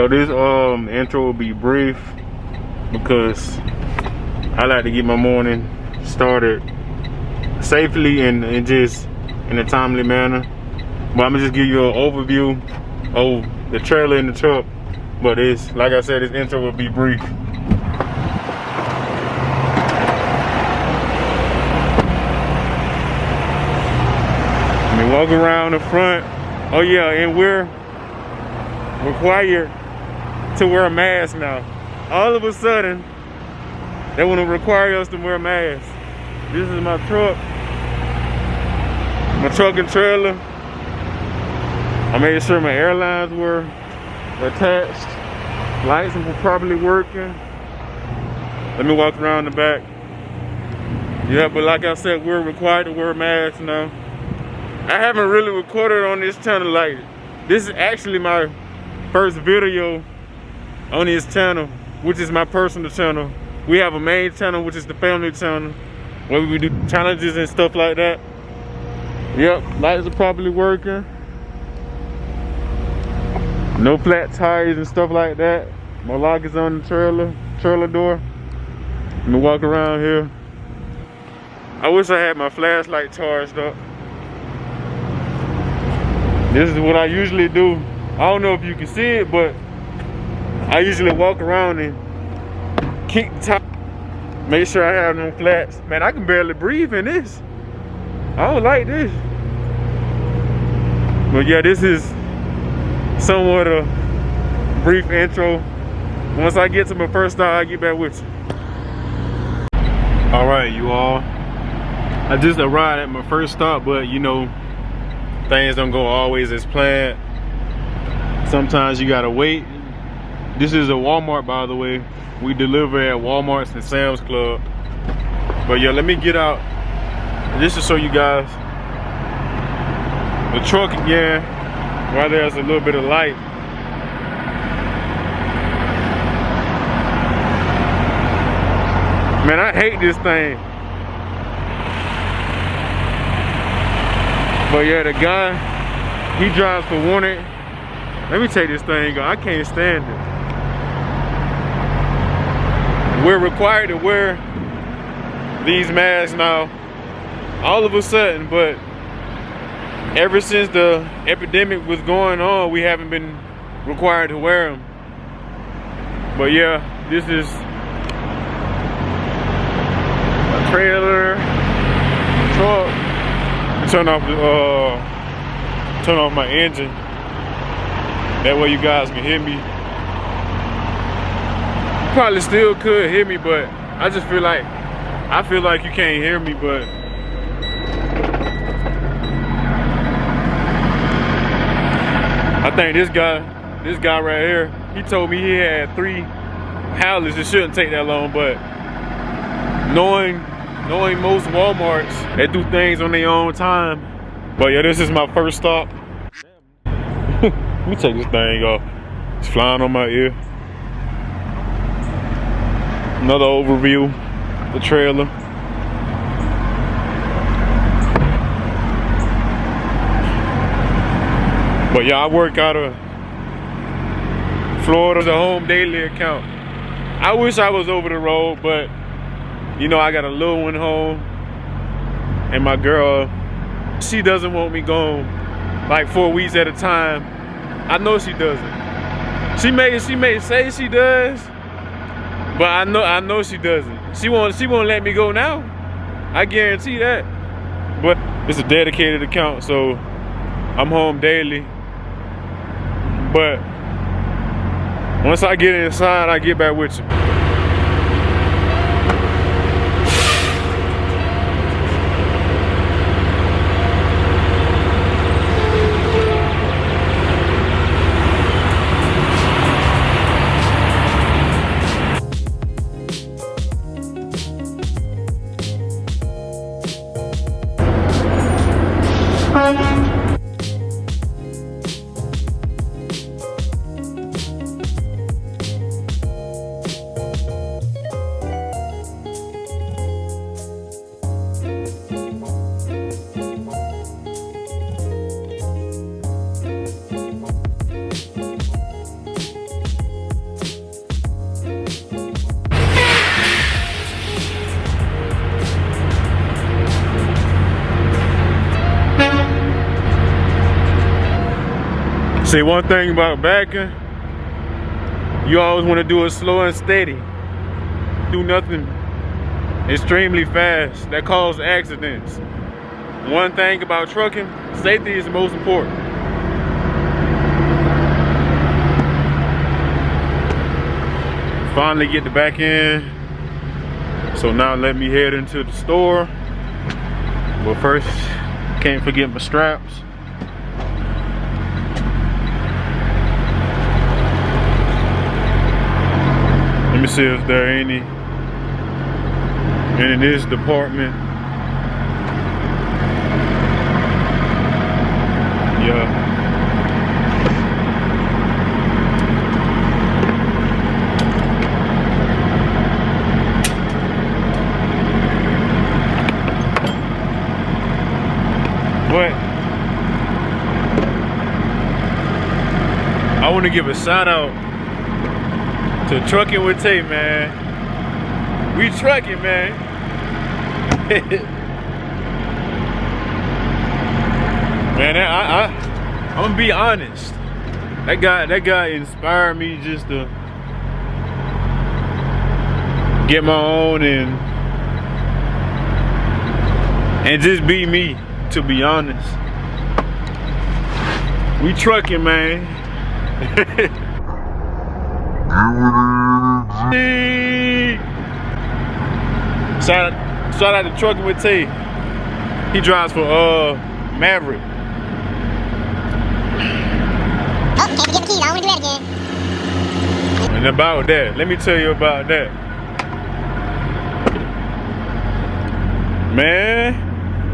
Yo, this intro will be brief because I like to get my morning started safely and just in a timely manner. But I'm gonna just give you an overview of the trailer and the truck. But it's, like I said, this intro will be brief. Let me walk around the front. Oh yeah, and we're required to wear a mask now. All of a sudden, they want to require us to wear a mask. This is my truck and trailer. I made sure my airlines were attached. Lights were properly working. Let me walk around the back. Yeah, but like I said, we're required to wear masks now. I haven't really recorded on this channel. Like, this is actually my first video on this channel, which is my personal channel. We have a main channel, which is the family channel, where we do challenges and stuff like that. Yep, lights are properly working. No flat tires and stuff like that. My lock is on the trailer door. Let me walk around here. I wish I had my flashlight charged up. This is what I usually do. I don't know if you can see it, but I usually walk around and kick the top. Make sure I have no flats. Man, I can barely breathe in this. I don't like this. But yeah, this is somewhat a brief intro. Once I get to my first stop, I'll get back with you. All right, you all. I just arrived at my first stop, but you know, things don't go always as planned. Sometimes you gotta wait. This is a Walmart, by the way. We deliver at Walmart's and Sam's Club. But yeah, let me get out just to show you guys the truck again, while there's a little bit of light. Man, I hate this thing. But yeah, the guy, he drives for wanted. Let me take this thing off. I can't stand it. We're required to wear these masks now, all of a sudden, but ever since the epidemic was going on, we haven't been required to wear them. But yeah, this is a trailer, truck. Turn off my engine. That way you guys can hear me. You probably still could hear me, but I just feel like you can't hear me, but I think this guy right here, he told me he had 3 pallets. It shouldn't take that long, but knowing most Walmarts, they do things on their own time. But yeah, this is my first stop. Let me take this thing off. It's flying on my ear. Another overview, the trailer. But yeah, I work out of Florida's a home daily account. I wish I was over the road, but you know, I got a little one home, and my girl, she doesn't want me gone like 4 weeks at a time. I know she doesn't. She may say she does, but I know she doesn't. She won't let me go now. I guarantee that. But it's a dedicated account, so I'm home daily. But once I get inside, I get back with you. See, one thing about backing, you always want to do it slow and steady. Do nothing extremely fast. That causes accidents. One thing about trucking, safety is the most important. Finally get the back end. So now let me head into the store. But first, can't forget my straps. Let me see if there are any in this department. Yeah. But I want to give a shout out to Trucking with Tay, man. We trucking, man. Man, I'm gonna be honest. That guy inspired me just to get my own and just be me. To be honest, we trucking, man. Shout out to Trucking with T. He drives for Maverick. Oh, can't forget the keys. I don't want to do that again. And about that, let me tell you about that, man.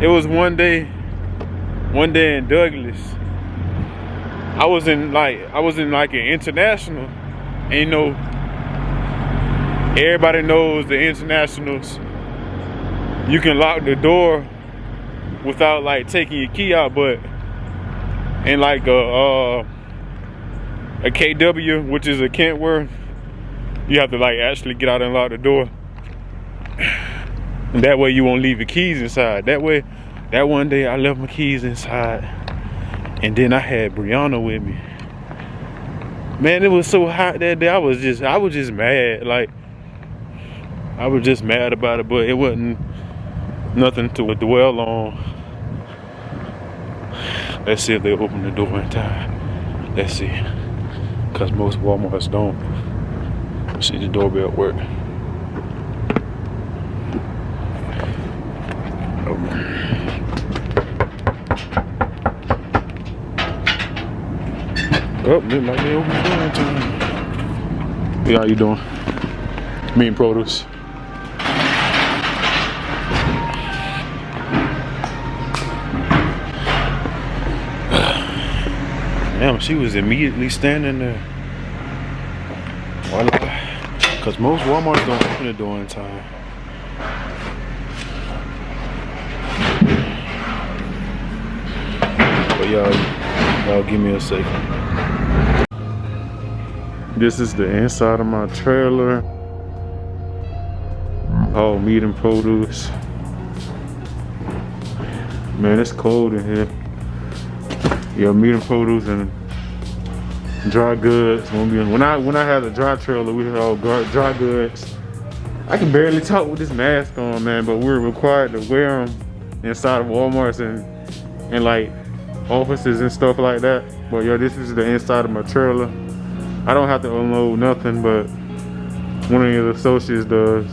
It was one day in Douglas. I was in like an international, and you know, everybody knows the internationals. You can lock the door without like taking your key out, but in like a KW, which is a Kentworth, you have to like actually get out and lock the door. And that way you won't leave your keys inside. That one day I left my keys inside. And then I had Brianna with me. Man, it was so hot that day. I was just mad. Like, I was just mad about it, but it wasn't nothing to dwell on. Let's see if they open the door in time. Let's see. Cause most Walmarts don't. Let's see the doorbell work. Oh, look like they open the door in time. Hey, how you doing? Me and produce. Damn, she was immediately standing there. Why? Because most Walmarts don't open the door in time. But y'all give me a second. This is the inside of my trailer. All meat and produce. Man, it's cold in here. Yeah, meat and produce and dry goods. When I had a dry trailer, we had all dry goods. I can barely talk with this mask on, man, but we're required to wear them inside of Walmarts and like offices and stuff like that. But yeah, this is the inside of my trailer. I don't have to unload nothing, but one of the associates does.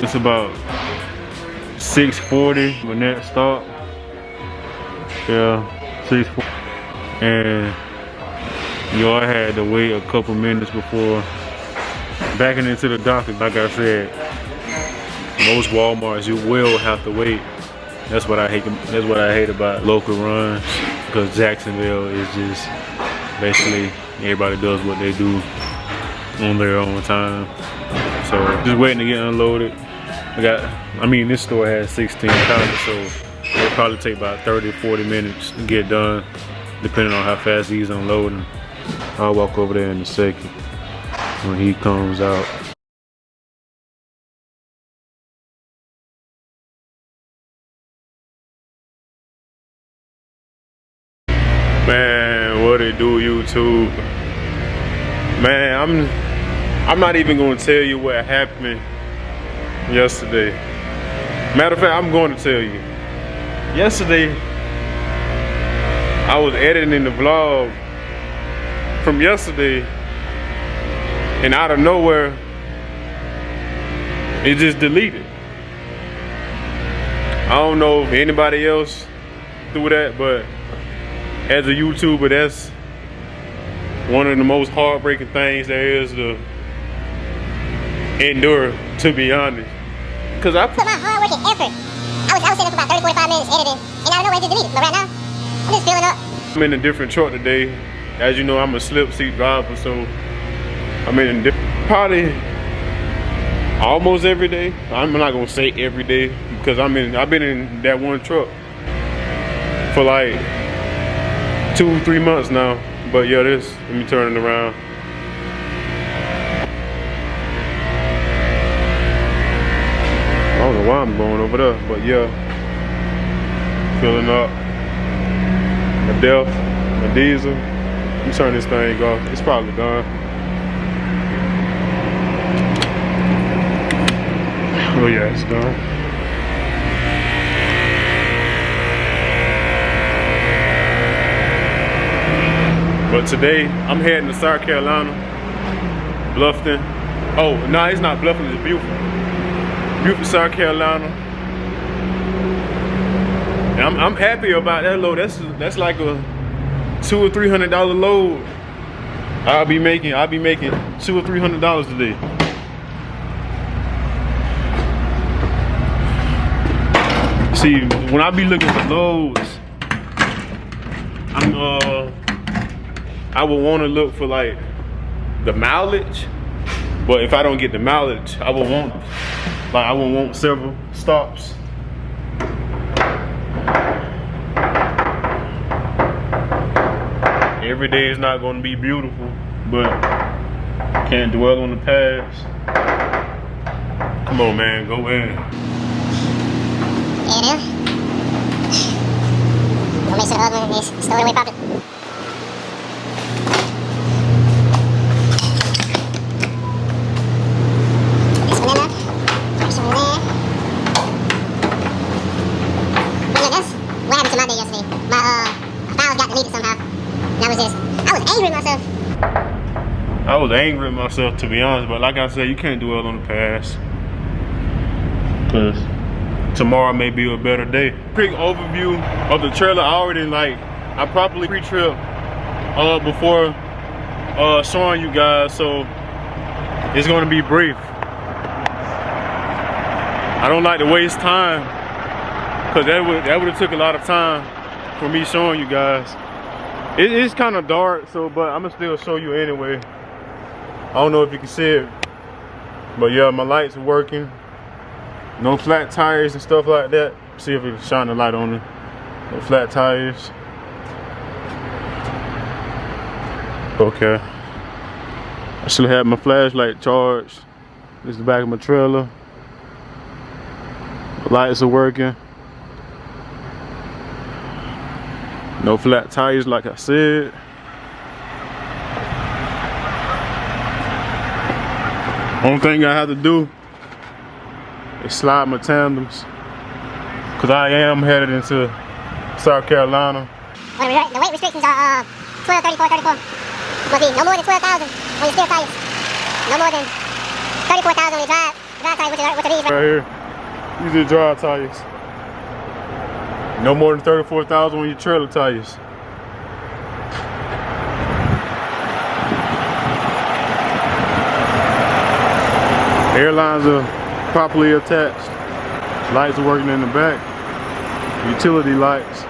It's about 6:40 when that stopped. Yeah, 6:40. And y'all had to wait a couple minutes before backing into the docket. Like I said, most Walmarts you will have to wait. That's what I hate. That's what I hate about local runs, because Jacksonville is just basically everybody does what they do on their own time. So just waiting to get unloaded. This store has 16 counters, so it'll probably take about 30-40 minutes to get done, depending on how fast he's unloading. I'll walk over there in a second when he comes out. Man, what it do, YouTube? Man, I'm not even gonna tell you what happened yesterday. Matter of fact, I'm going to tell you. Yesterday, I was editing the vlog from yesterday, and out of nowhere, it just deleted. I don't know if anybody else do that, but as a YouTuber, that's one of the most heartbreaking things there is to endure, to be honest. Cause I put my hard work and effort. I was sitting for about 30-45 minutes editing, and I don't know where to delete it. But right now, I'm just filling up. I'm in a different truck today. As you know, I'm a slip seat driver, so I'm in a probably almost every day. I'm not gonna say every day because I've been in that one truck for like 2-3 months now. But yeah, let me turn it around. I don't know why I'm going over there, but yeah, filling up my DEF, my diesel. Let me turn this thing off. It's probably done. Oh yeah, it's done. But today, I'm heading to South Carolina, Bluffton. Oh, no, it's not Bluffton, it's Beaufort. Beaufort, South Carolina. And I'm happy about that load. That's like a $200 or $300 load. I'll be making $200 or $300 today. See, when I be looking for loads, I would want to look for like the mileage, but if I don't get the mileage, I would want several stops. Every day is not going to be beautiful, but can't dwell on the past. Come on, man, go in. Yeah, now. We'll make sure the other one is stowed away properly. This one in there. This one in there. But yeah, that's what happened to my day yesterday. My files got deleted somehow. And I was angry at myself. I was angry at myself, to be honest, but like I said, you can't dwell on the past. Cause tomorrow may be a better day. Quick overview of the trailer. I properly pre-trip before showing you guys, so it's gonna be brief. I don't like to waste time, cause that would have took a lot of time for me showing you guys. It's kind of dark, but I'm gonna still show you anyway. I don't know if you can see it, but yeah, my lights are working. No flat tires and stuff like that. See if we can shine the light on it. No flat tires. Okay. I should have had my flashlight charged. This is the back of my trailer. The lights are working. No flat tires, like I said. Only thing I have to do is slide my tandems, cause I am headed into South Carolina. Well, the weight restrictions are 12, 34, 34. Must be no more than 12,000 on your steel tires. No more than 34,000 on your dry tires, which are these right here. These are dry tires. No more than 34,000 on your trailer tires. Airlines are properly attached. Lights are working in the back. Utility lights.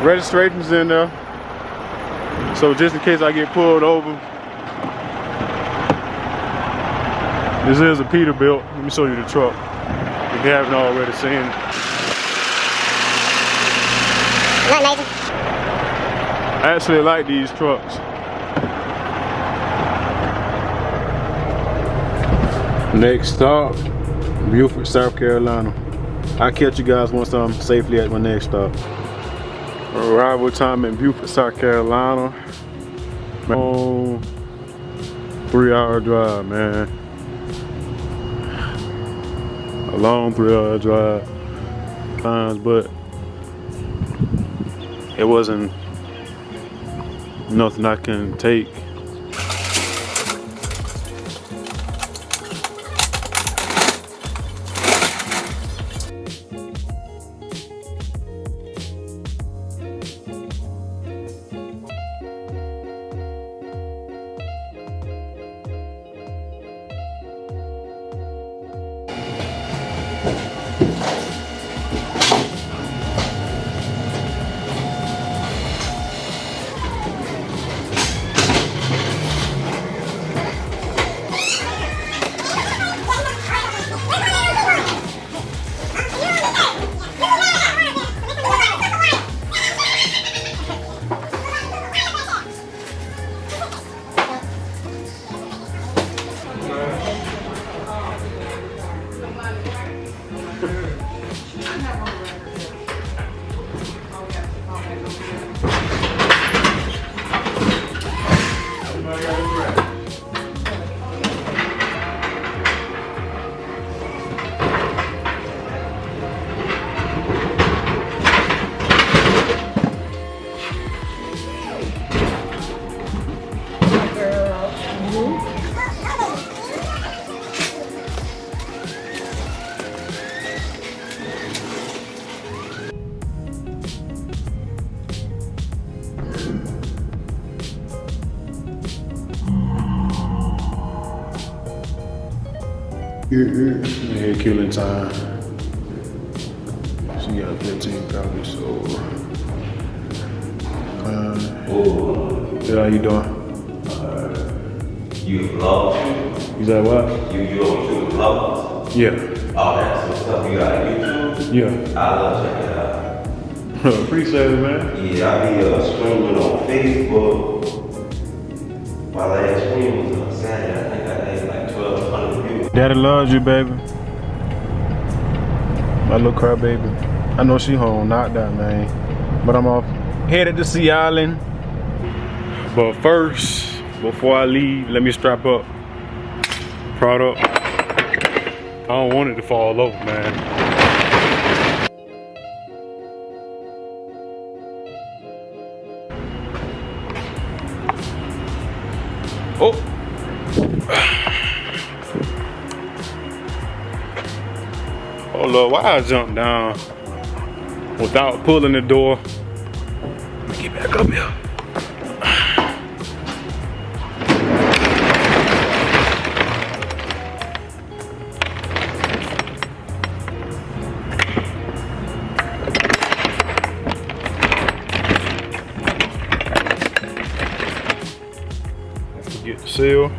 Registration's in there. So just in case I get pulled over. This is a Peterbilt. Let me show you the truck, if you haven't already seen it. Not amazing. I actually like these trucks. Next stop, Beaufort, South Carolina. I'll catch you guys once I'm safely at my next stop. Arrival time in Beaufort, South Carolina. 3-hour drive, man. A long 3-hour drive. But it wasn't nothing I can take. Yeah, killing time. She got 15 copies, so. Yeah, how you doing? You vlog? You said what? You don't shoot vlogs? Yeah. Oh, that's some stuff you got on YouTube? Yeah. I love checking it out. Appreciate it, man. Yeah, I be streaming on Facebook. My last stream was on Saturday. I think I had like 1,200 views. Daddy loves you, baby. My little cry baby. I know she home, knocked out, man. But I'm off headed to Sea Island. But first, before I leave, let me strap up. Product. I don't want it to fall over, man. Oh. Oh Lord, why I jump down without pulling the door? Let me get back up here. Get the seal.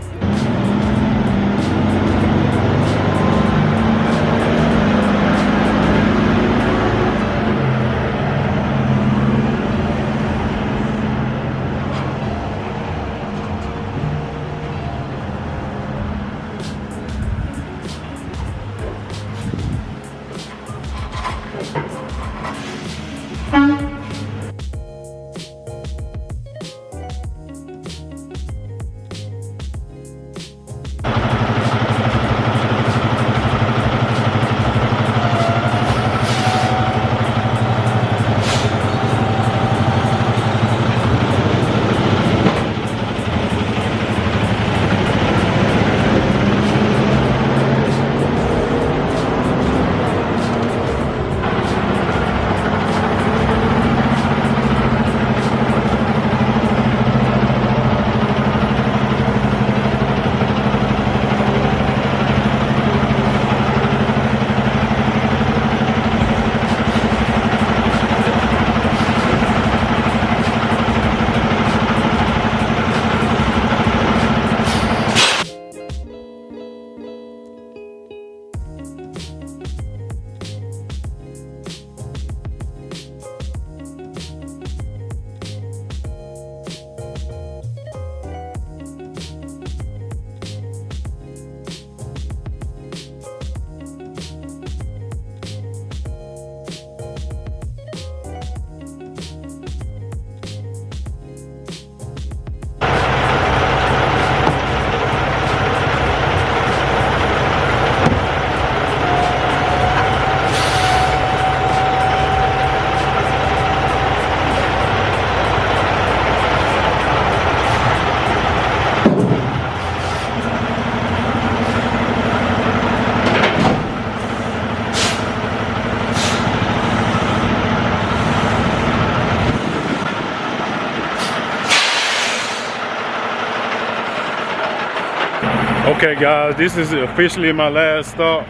Okay guys, this is officially my last stop.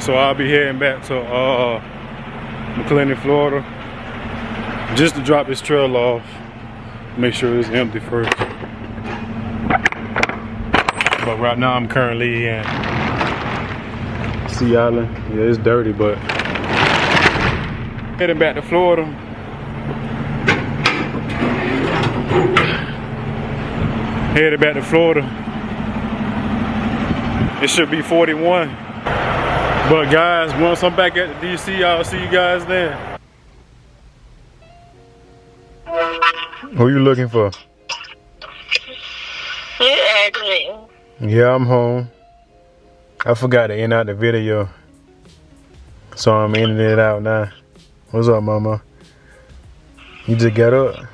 So I'll be heading back to McLennan, Florida. Just to drop this trail off. Make sure it's empty first. But right now I'm currently in Sea Island. Yeah, it's dirty, but heading back to Florida. Headed back to Florida. It should be 41. But guys, once I'm back at the DC, I'll see you guys then. Who you looking for? Yeah, I'm home. I forgot to end out the video, so I'm ending it out now. What's up, mama? You just got up?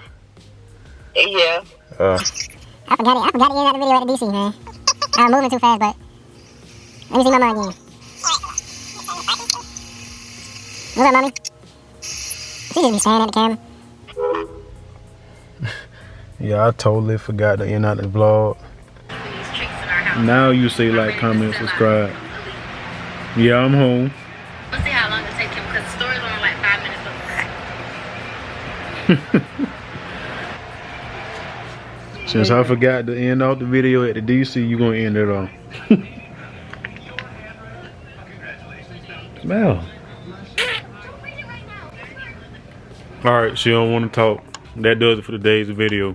Yeah. I forgot to end out the video at the DC, man. I was moving too fast, but let me see mama again. What's up, mommy? She just be staring at the camera. Yeah, I totally forgot to end out the vlog. Now you say like, comment, subscribe. Yeah, I'm home. We'll see how long it takes him because the story's only like 5 minutes. Since I forgot to end off the video at the DC, you gonna end it off. Smell. Alright, she don't want to talk. That does it for today's video.